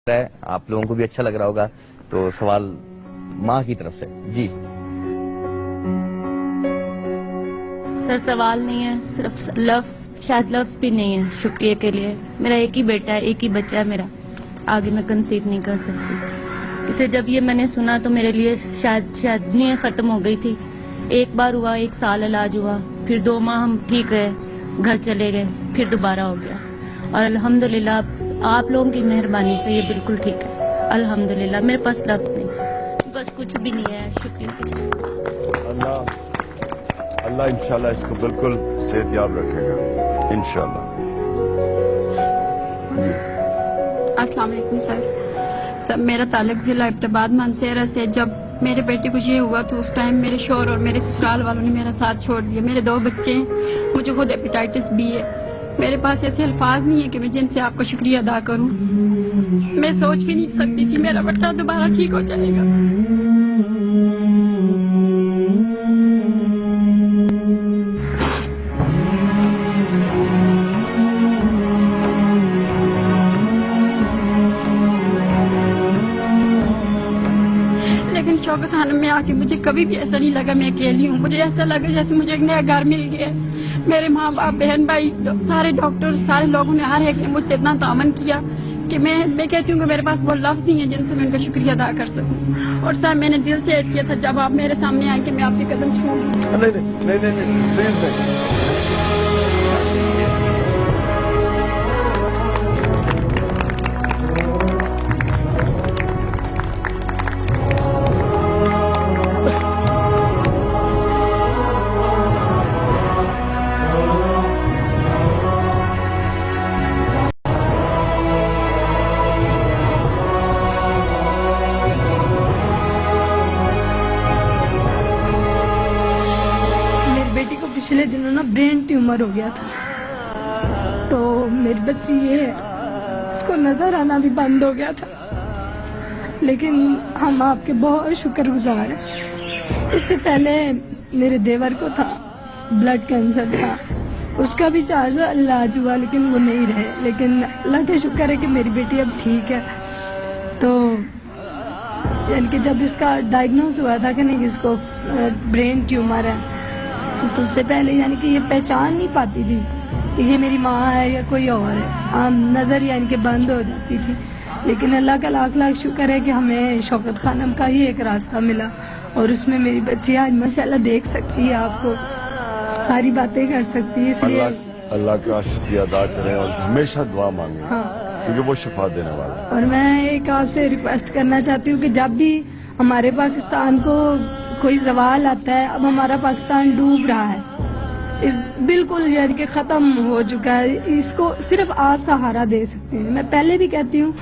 ہے آپ لوگوں کو بھی اچھا لگ رہا ہوگا. تو سوال ماں کی طرف سے. جی سر سوال نہیں ہے، صرف لفظ، شاید لفظ بھی نہیں ہے شکریہ کے لیے. میرا ایک ہی بیٹا ہے، ایک ہی بچہ ہے میرا، آگے میں کنسیو نہیں کر سکتی. اسے جب یہ میں نے سنا تو میرے لیے شاید نیند ختم ہو گئی تھی. ایک بار ہوا، 1 سال علاج ہوا، پھر 2 ماہ ہم ٹھیک رہے، گھر چلے گئے، پھر دوبارہ ہو گیا. اور الحمدللہ آپ لوگوں کی مہربانی سے یہ بالکل ٹھیک ہے الحمدللہ. میرے پاس لفظ نہیں، بس کچھ بھی نہیں ہے. شکریہ. اللہ انشاءاللہ اس کو بالکل صحت یاب رکھے گا انشاءاللہ. جی السلام علیکم سر. میرا تعلق ضلع ایبٹ مانسہرہ سے. جب میرے بیٹے کو یہ ہوا تو اس ٹائم میرے شوہر اور میرے سسرال والوں نے میرا ساتھ چھوڑ دیا. میرے 2 بچے ہیں، مجھے خود ہیپیٹائٹس بی ہے. میرے پاس ایسے الفاظ نہیں ہے کہ میں جن سے آپ کا شکریہ ادا کروں. میں سوچ بھی نہیں سکتی تھی میرا بیٹا دوبارہ ٹھیک ہو جائے گا. لیکن شوکت خانم میں آ کے مجھے کبھی بھی ایسا نہیں لگا میں اکیلی ہوں. مجھے ایسا لگا جیسے مجھے ایک نیا گھر مل گیا. میرے ماں باپ، بہن بھائی، سارے ڈاکٹر، سارے لوگوں نے، ہر ایک نے مجھ سے اتنا تعاون کیا کہ میں کہتی ہوں کہ میرے پاس وہ لفظ نہیں ہے جن سے میں ان کا شکریہ ادا کر سکوں. اور سر میں نے دل سے عہد کیا تھا جب آپ میرے سامنے آئیں کہ میں آپ کے قدم چھوؤں گی. نہیں. پچھلے دنوں نا برین ٹیومر ہو گیا تھا، تو میری بچی یہ ہے، اس کو نظر آنا بھی بند ہو گیا تھا. لیکن ہم آپ کے بہت شکر گزار ہیں. اس سے پہلے میرے دیور کو تھا، بلڈ کینسر تھا، اس کا بھی 4 سال علاج ہوا لیکن وہ نہیں رہے. لیکن اللہ کا شکر ہے کہ میری بیٹی اب ٹھیک ہے. تو یعنی کہ جب اس کا ڈائگنوز ہوا تھا کہ نہیں اس کو برین ٹیومر ہے، تو اس سے پہلے یعنی کہ یہ پہچان نہیں پاتی تھی کہ یہ میری ماں ہے یا کوئی اور ہے. عام نظر یعنی کہ بند ہو جاتی تھی. لیکن اللہ کا لاکھ لاکھ شکر ہے کہ ہمیں شوکت خانم کا ہی ایک راستہ ملا، اور اس میں میری بچی آج ماشاءاللہ دیکھ سکتی ہے، آپ کو ساری باتیں کر سکتی ہے. اس لیے اللہ کا شکریہ ادا کریں اور ہمیشہ دعا مانگیں. ہاں، کیونکہ وہ شفا دینے والا ہے. اور میں ایک آپ سے ریکویسٹ کرنا چاہتی ہوں کہ جب بھی ہمارے پاکستان کو کوئی زوال آتا ہے، اب ہمارا پاکستان ڈوب رہا ہے، بالکل یعنی کہ ختم ہو چکا ہے. اس کو صرف آپ سہارا دے سکتے ہیں. میں پہلے بھی کہتی ہوں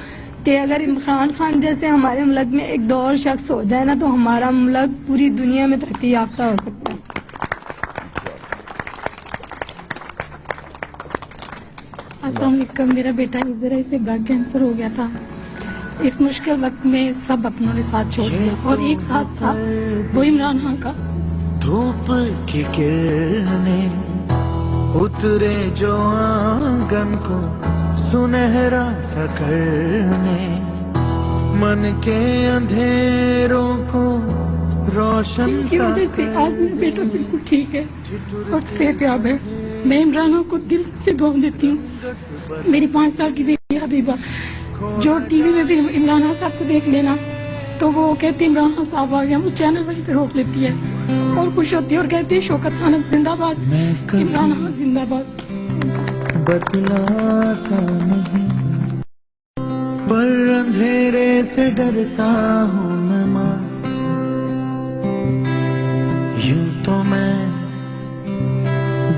کہ اگر عمران خان جیسے ہمارے ملک میں ایک دور شخص ہو جائے نا تو ہمارا ملک پوری دنیا میں ترقی یافتہ ہو سکتا ہے. السلام علیکم. میرا بیٹا ذرا اسے بلڈ کینسر ہو گیا تھا. اس مشکل وقت میں سب اپنوں نے ساتھ چھوڑ دیا، اور ایک ساتھ تھا وہ عمران خان کا. دھوپ کی کرنیں اترے جو آنگن کو سنہرا سا کرنے، من کے اندھیروں کو روشن کی وجہ سے آج میرا بیٹا بالکل ٹھیک ہے اور صحت یاب ہے. میں عمران کو دل سے دعا دیتی ہوں. میری 5 سال کی بیٹی حبیبہ جو ٹی وی میں بھی عمران خان صاحب کو دیکھ لینا تو وہ کہتی عمران خان صاحب آ گیا، وہ چینل وہیں پہ روک لیتی ہے اور خوش ہوتی ہے اور کہتی ہے شوکت خانم زندہ باد، عمران خان زندہ باد. بتلاتا نہیں پر اندھیرے سے ڈرتا ہوں میں ماں، یوں تو میں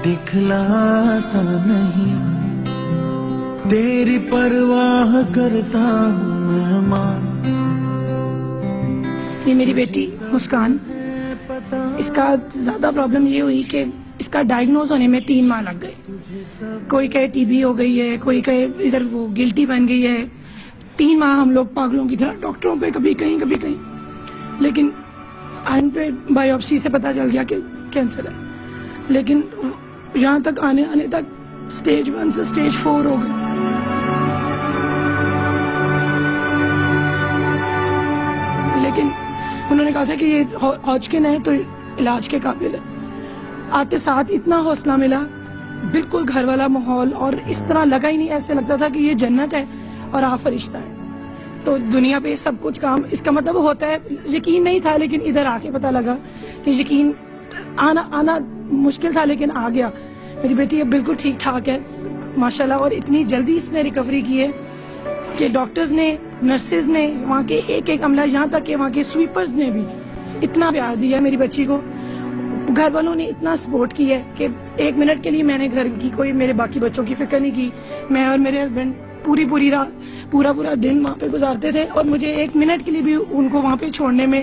دکھلاتا نہیں، تیری پرواہ کرتا ہوں میں ماں. یہ میری بیٹی مسکان، اس کا زیادہ پرابلم یہ ہوئی کہ اس کا ڈائگنوز ہونے میں 3 ماہ لگ گئے. کوئی کہے ٹی بی ہو گئی ہے، کوئی کہے ادھر وہ گلٹی بن گئی ہے. 3 ماہ ہم لوگ پاگلوں کی طرح ڈاکٹروں پہ کبھی کہیں، لیکن آئن پہ بایوپسی سے پتا چل گیا کہ کینسر ہے. لیکن یہاں تک آنے تک سٹیج 1 سے سٹیج 4 ہو گئے. انہوں نے کہا تھا کہ یہ ہاجکن ہے تو علاج کے قابل ہے. آتے ساتھ اتنا حوصلہ ملا, بالکل گھر والا ماحول, اور اس طرح لگا ہی نہیں, ایسے لگتا تھا کہ یہ جنت ہے اور آپ فرشتہ ہے. تو دنیا پہ سب کچھ کام, اس کا مطلب ہوتا ہے یقین نہیں تھا, لیکن ادھر آ کے پتا لگا کہ یقین آنا مشکل تھا لیکن آ گیا. میری بیٹی اب بالکل ٹھیک ٹھاک ہے ماشاءاللہ, اور اتنی جلدی اس نے ریکوری کی ہے کہ ڈاکٹرز نے, نرسز نے, وہاں کے ایک ایک عملہ, یہاں تک کہ وہاں کے سویپرز نے بھی اتنا پیار دیا میری بچی کو. گھر والوں نے اتنا سپورٹ کیا ہے کہ ایک منٹ کے لیے میں نے گھر کی کوئی میرے باقی بچوں کی فکر نہیں کی. میں اور میرے ہسبینڈ پوری رات پورا دن وہاں پہ گزارتے تھے, اور مجھے ایک منٹ کے لیے بھی ان کو وہاں پہ چھوڑنے میں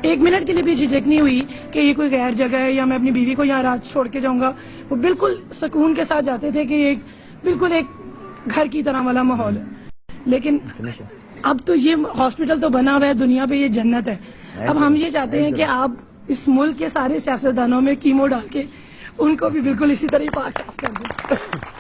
ایک منٹ کے لیے بھی جھجک نہیں ہوئی کہ یہ کوئی غیر جگہ ہے یا میں اپنی بیوی کو یہاں رات چھوڑ کے جاؤں گا. وہ بالکل سکون کے ساتھ جاتے تھے کہ یہ بالکل ایک گھر کی طرح والا ماحول ہے. لیکن اب تو یہ ہاسپٹل تو بنا ہوا ہے, دنیا پہ یہ جنت ہے. اب ہم یہ چاہتے ہیں کہ آپ اس ملک کے سارے سیاستدانوں میں کیمو ڈال کے ان کو بھی بالکل اسی طرح پاک صاف کر دیں.